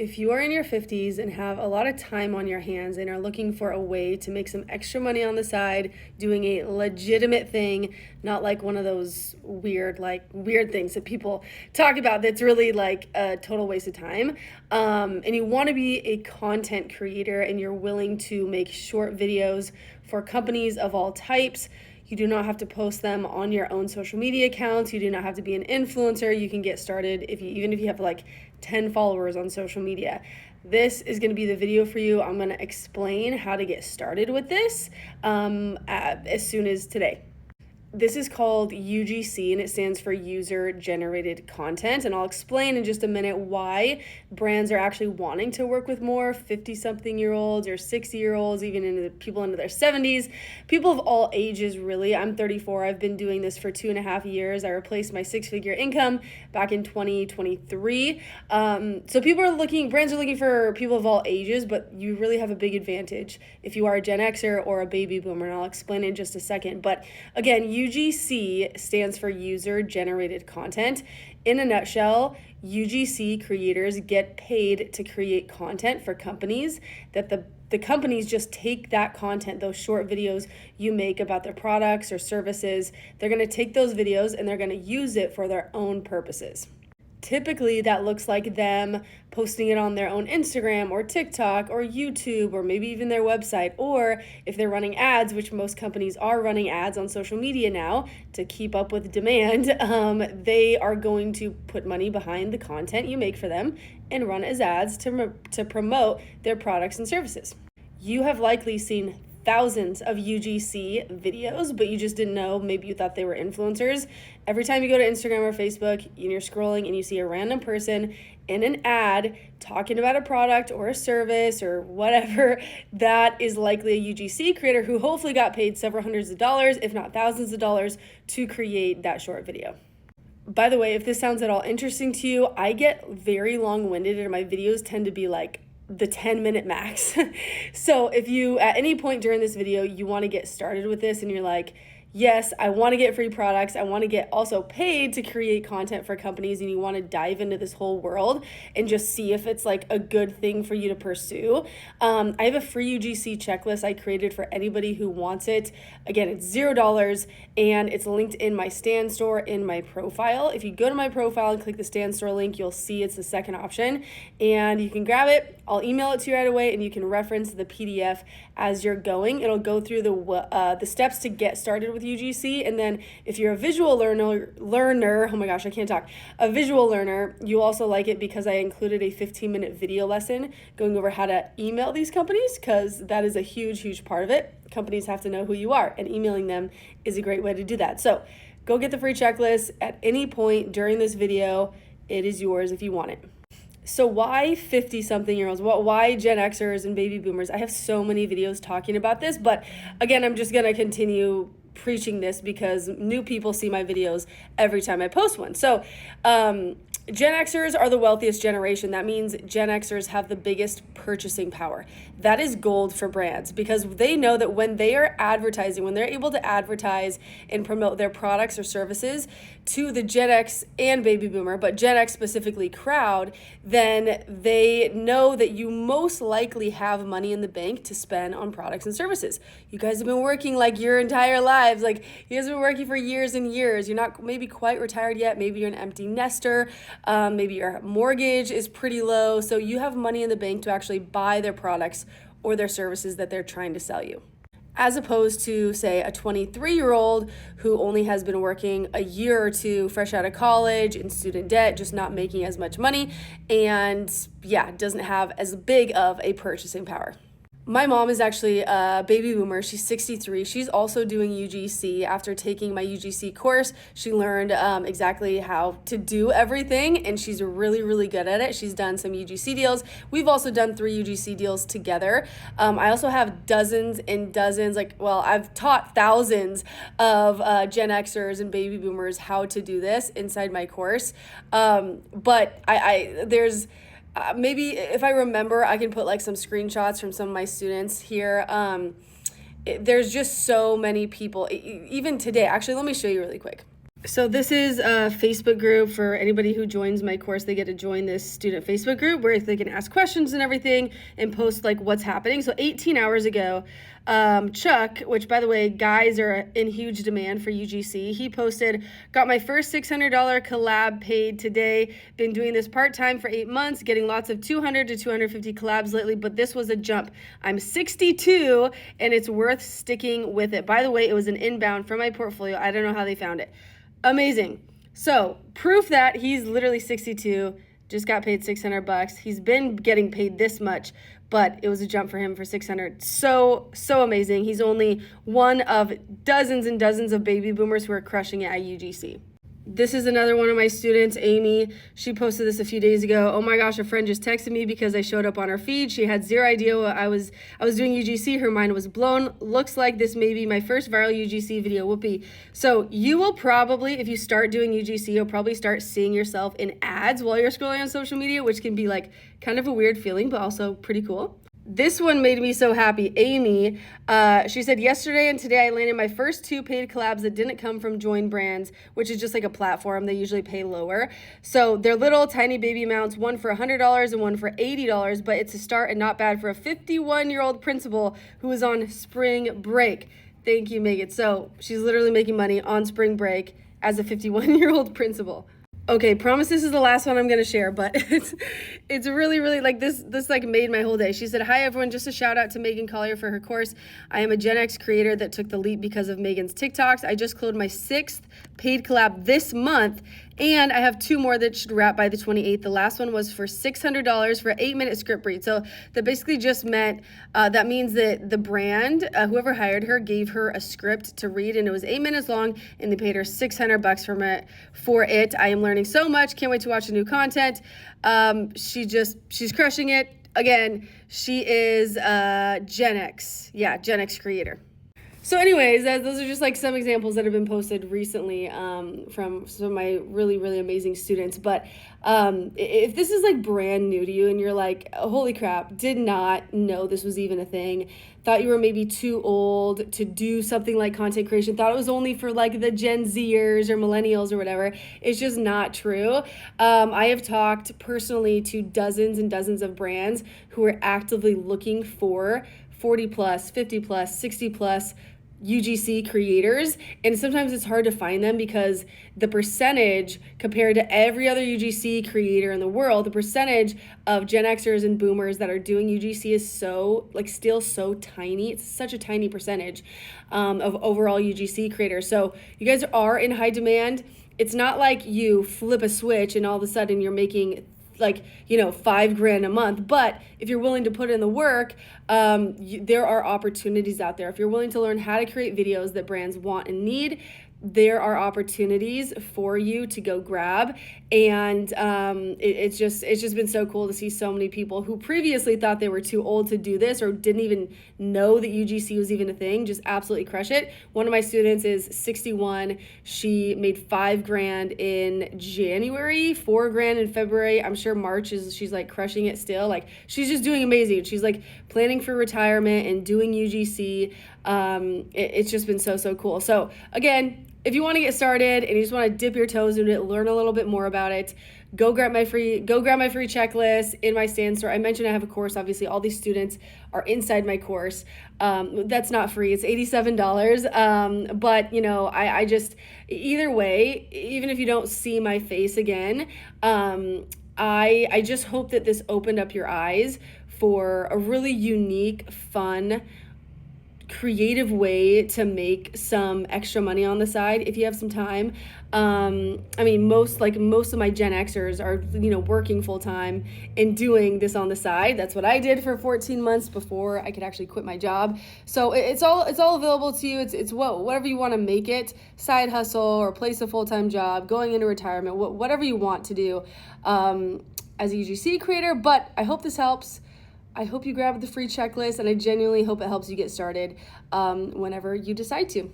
If you are in your 50s and have a lot of time on your hands and are looking for a way to make some extra money on the side, doing a legitimate thing, not like one of those weird things that people talk about that's really like a total waste of time, and you want to be a content creator and you're willing to make short videos for companies of all types. You do not have to post them on your own social media accounts. You do not have to be an influencer. You can get started even if you have like 10 followers on social media. This is going to be the video for you. I'm going to explain how to get started with this as soon as today. This is called UGC, and it stands for user generated content. And I'll explain in just a minute why brands are actually wanting to work with more 50-something-year-olds or 60-year-olds, even into people into their 70s, people of all ages, really. I'm 34. I've been doing this for 2.5 years. I replaced my 6-figure income back in 2023. So brands are looking for people of all ages, but you really have a big advantage if you are a Gen Xer or a baby boomer, and I'll explain in just a second. But again, UGC stands for user generated content. In a nutshell, UGC creators get paid to create content for companies that the companies just take that content, those short videos you make about their products or services. They're going to take those videos and they're going to use it for their own purposes. Typically, that looks like them posting it on their own Instagram or TikTok or YouTube or maybe even their website. Or if they're running ads, which most companies are running ads on social media now to keep up with demand, they are going to put money behind the content you make for them and run as ads to promote their products and services. You have likely seen thousands of UGC videos, but you just didn't know. Maybe you thought they were influencers. Every time you go to Instagram or Facebook and you're scrolling and you see a random person in an ad talking about a product or a service or whatever, that is likely a UGC creator who hopefully got paid several hundreds of dollars, if not thousands of dollars, to create that short video. By the way, if this sounds at all interesting to you, I get very long-winded and my videos tend to be like the 10-minute max. So if you, at any point during this video, you want to get started with this and you're like, yes, I want to get free products. I want to get also paid to create content for companies, and you want to dive into this whole world and just see if it's like a good thing for you to pursue. I have a free UGC checklist I created for anybody who wants it. Again, it's $0 and it's linked in my Stan Store in my profile. If you go to my profile and click the Stan Store link, you'll see it's the second option and you can grab it. I'll email it to you right away and you can reference the PDF as you're going. It'll go through the steps to get started with UGC, and then if you're a visual learner, oh my gosh, I can't talk, a visual learner, you also like it because I included a 15-minute video lesson going over how to email these companies, because that is a huge part of it. Companies have to know who you are, and emailing them is a great way to do that. So go get the free checklist at any point during this video. It is yours if you want it. So why 50-something-year-olds? Why Gen Xers and baby boomers? I have so many videos talking about this, but again, I'm just going to continue preaching this because new people see my videos every time I post one. So Gen Xers are the wealthiest generation. That means Gen Xers have the biggest purchasing power. That is gold for brands because they know that when they are advertising, when they're able to advertise and promote their products or services to the Gen X and baby boomer, but Gen X specifically crowd, then they know that you most likely have money in the bank to spend on products and services. You guys have been working like your entire lives. Like you guys have been working for years and years. You're not maybe quite retired yet. Maybe you're an empty nester. Maybe your mortgage is pretty low. So you have money in the bank to actually buy their products or their services that they're trying to sell you. As opposed to, say, a 23-year-old who only has been working a year or two fresh out of college in student debt, just not making as much money, and doesn't have as big of a purchasing power. My mom is actually a baby boomer. She's 63. She's also doing UGC. After taking my UGC course, she learned exactly how to do everything, and she's really good at it. She's done some UGC deals. We've also done 3 UGC deals together. I also have dozens and dozens, I've taught thousands of Gen Xers and baby boomers how to do this inside my course. But there's maybe if I remember, I can put like some screenshots from some of my students here. There's just so many people, even today. Actually, let me show you really quick. So this is a Facebook group for anybody who joins my course. They get to join this student Facebook group where they can ask questions and everything and post like what's happening. So 18 hours ago, Chuck, which by the way, guys are in huge demand for UGC, he posted, got my first $600 collab paid today. Been doing this part-time for 8 months, getting lots of 200 to 250 collabs lately, but this was a jump. I'm 62 and it's worth sticking with it. By the way, it was an inbound from my portfolio. I don't know how they found it. Amazing. So proof that he's literally 62, just got paid $600. He's been getting paid this much, but it was a jump for him for 600. So amazing. He's only one of dozens and dozens of baby boomers who are crushing it at UGC. This is another one of my students, Amy. She posted this a few days ago. Oh my gosh, a friend just texted me because I showed up on her feed. She had zero idea what I was doing UGC. Her mind was blown. Looks like this may be my first viral UGC video. Whoopee. So you will probably, if you start doing UGC, you'll probably start seeing yourself in ads while you're scrolling on social media, which can be like kind of a weird feeling, but also pretty cool. This one made me so happy. Amy, she said, yesterday and today I landed my first 2 paid collabs that didn't come from Join Brands, which is just like a platform. They usually pay lower. So they're little tiny baby amounts, one for $100 and one for $80, but it's a start and not bad for a 51-year-old principal who is on spring break. Thank you, Megan. So she's literally making money on spring break as a 51-year-old principal. Okay, promise this is the last one I'm going to share, but it's really, really like this like made my whole day. She said, hi, everyone. Just a shout out to Megan Collier for her course. I am a Gen X creator that took the leap because of Megan's TikToks. I just closed my 6th paid collab this month, and I have 2 more that should wrap by the 28th. The last one was for $600 for 8-minute script read. So that basically just meant, that means that the brand, whoever hired her, gave her a script to read, and it was 8 minutes long, and they paid her $600 for it. I am learning so much. Can't wait to watch the new content. She's crushing it. Again, she is Gen X. Yeah, Gen X creator. So anyways, those are just like some examples that have been posted recently from some of my really, really amazing students. But if this is like brand new to you and you're like, oh, holy crap, did not know this was even a thing, thought you were maybe too old to do something like content creation, thought it was only for like the Gen Zers or millennials or whatever, it's just not true. I have talked personally to dozens and dozens of brands who are actively looking for 40 plus, 50 plus, 60 plus UGC creators, and sometimes it's hard to find them because the percentage compared to every other UGC creator in the world, the percentage of Gen Xers and boomers that are doing UGC is so like still so tiny. It's such a tiny percentage of overall UGC creators. So you guys are in high demand. It's not like you flip a switch and all of a sudden you're making like, $5,000 a month. But if you're willing to put in the work, there are opportunities out there. If you're willing to learn how to create videos that brands want and need, there are opportunities for you to go grab. And it's just been so cool to see so many people who previously thought they were too old to do this or didn't even know that UGC was even a thing, just absolutely crush it. One of my students is 61. She made $5,000 in January, $4,000 in February. I'm sure March she's like crushing it still. Like she's just doing amazing. She's like planning for retirement and doing UGC. It's just been so cool. So again, if you want to get started and you just want to dip your toes into it, learn a little bit more about it, go grab my free checklist in my Stan Store. I mentioned I have a course. Obviously, all these students are inside my course. That's not free. It's $87. But I just, either way, even if you don't see my face again, I just hope that this opened up your eyes for a really unique, fun, creative way to make some extra money on the side if you have some time. Most of my Gen Xers are working full time and doing this on the side. That's what I did for 14 months before I could actually quit my job. So it's all available to you. It's whatever you want to make it, side hustle or place a full-time job, going into retirement, whatever you want to do as a UGC creator. But I hope this helps. I hope you grab the free checklist, and I genuinely hope it helps you get started whenever you decide to.